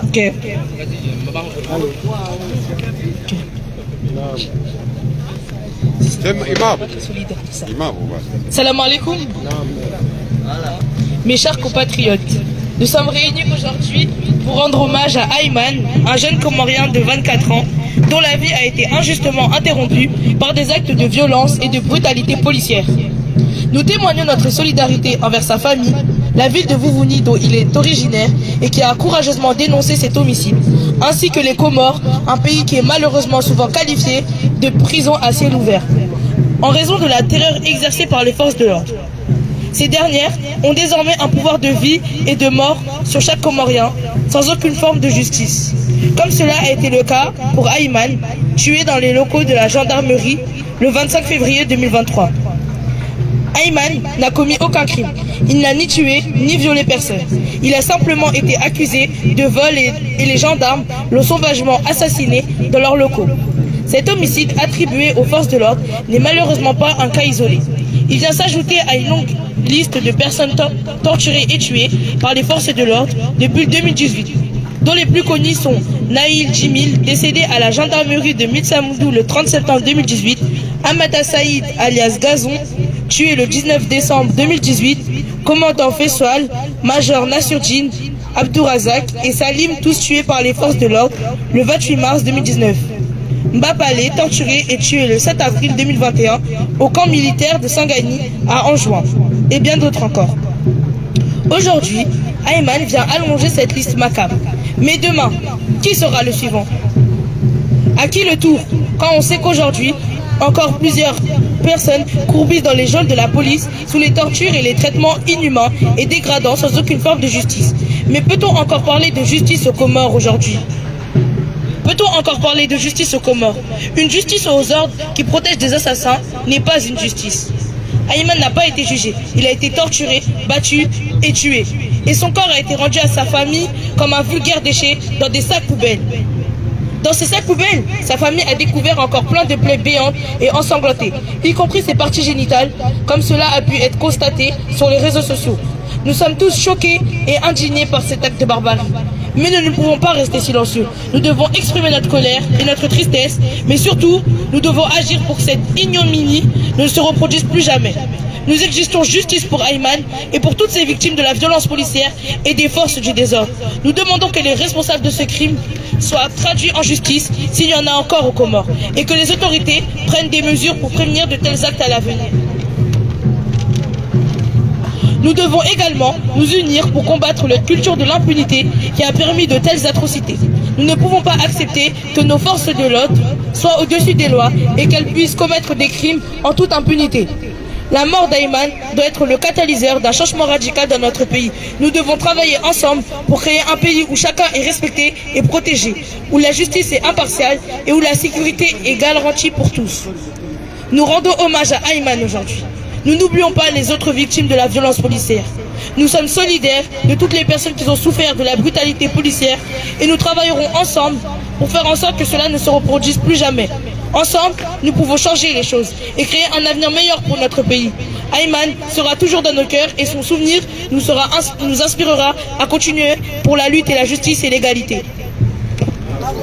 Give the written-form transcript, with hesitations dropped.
Ok. Salam alaikum. Mes chers compatriotes, nous sommes réunis aujourd'hui pour rendre hommage à Ayman, un jeune Comorien de 24 ans, dont la vie a été injustement interrompue par des actes de violence et de brutalité policière. Nous témoignons notre solidarité envers sa famille, la ville de Vouvouni dont il est originaire et qui a courageusement dénoncé cet homicide, ainsi que les Comores, un pays qui est malheureusement souvent qualifié de prison à ciel ouvert, en raison de la terreur exercée par les forces de l'ordre. Ces dernières ont désormais un pouvoir de vie et de mort sur chaque Comorien, sans aucune forme de justice. Comme cela a été le cas pour Ayman, tué dans les locaux de la gendarmerie le 25 février 2023. Ayman n'a commis aucun crime. Il n'a ni tué ni violé personne. Il a simplement été accusé de vol et les gendarmes l'ont sauvagement assassiné dans leurs locaux. Cet homicide attribué aux forces de l'ordre n'est malheureusement pas un cas isolé. Il vient s'ajouter à une longue liste de personnes torturées et tuées par les forces de l'ordre depuis 2018, dont les plus connus sont Naïl Djimil, décédé à la gendarmerie de Mitsamoudou le 30 septembre 2018, Amata Saïd alias Gazon, tué le 19 décembre 2018, commandant Fessoal, major Nassourdine, Abdourazak et Salim, tous tués par les forces de l'ordre le 28 mars 2019. Mbapalé, torturé et tué le 7 avril 2021 au camp militaire de Sangani à Anjouan, et bien d'autres encore. Aujourd'hui, Ayman vient allonger cette liste macabre. Mais demain, qui sera le suivant? À qui le tour, quand on sait qu'aujourd'hui, encore plusieurs personnes courbissent dans les geôles de la police sous les tortures et les traitements inhumains et dégradants sans aucune forme de justice? Mais peut-on encore parler de justice aux Comores aujourd'hui? Peut-on encore parler de justice aux Comores? Une justice aux ordres qui protège des assassins n'est pas une justice. Ayman n'a pas été jugé, il a été torturé, battu et tué. Et son corps a été rendu à sa famille comme un vulgaire déchet dans des sacs poubelles. Dans ces sacs poubelles, sa famille a découvert encore plein de plaies béantes et ensanglantées, y compris ses parties génitales, comme cela a pu être constaté sur les réseaux sociaux. Nous sommes tous choqués et indignés par cet acte de barbarie. Mais nous ne pouvons pas rester silencieux. Nous devons exprimer notre colère et notre tristesse, mais surtout, nous devons agir pour que cette ignominie ne se reproduise plus jamais. Nous exigeons justice pour Ayman et pour toutes ces victimes de la violence policière et des forces du désordre. Nous demandons que les responsables de ce crime soient traduits en justice s'il y en a encore aux Comores et que les autorités prennent des mesures pour prévenir de tels actes à l'avenir. Nous devons également nous unir pour combattre la culture de l'impunité qui a permis de telles atrocités. Nous ne pouvons pas accepter que nos forces de l'ordre soient au-dessus des lois et qu'elles puissent commettre des crimes en toute impunité. La mort d'Ayman doit être le catalyseur d'un changement radical dans notre pays. Nous devons travailler ensemble pour créer un pays où chacun est respecté et protégé, où la justice est impartiale et où la sécurité est garantie pour tous. Nous rendons hommage à Ayman aujourd'hui. Nous n'oublions pas les autres victimes de la violence policière. Nous sommes solidaires de toutes les personnes qui ont souffert de la brutalité policière et nous travaillerons ensemble pour faire en sorte que cela ne se reproduise plus jamais. Ensemble, nous pouvons changer les choses et créer un avenir meilleur pour notre pays. Ayman sera toujours dans nos cœurs et son souvenir nous inspirera à continuer pour la lutte et la justice et l'égalité. Bravo.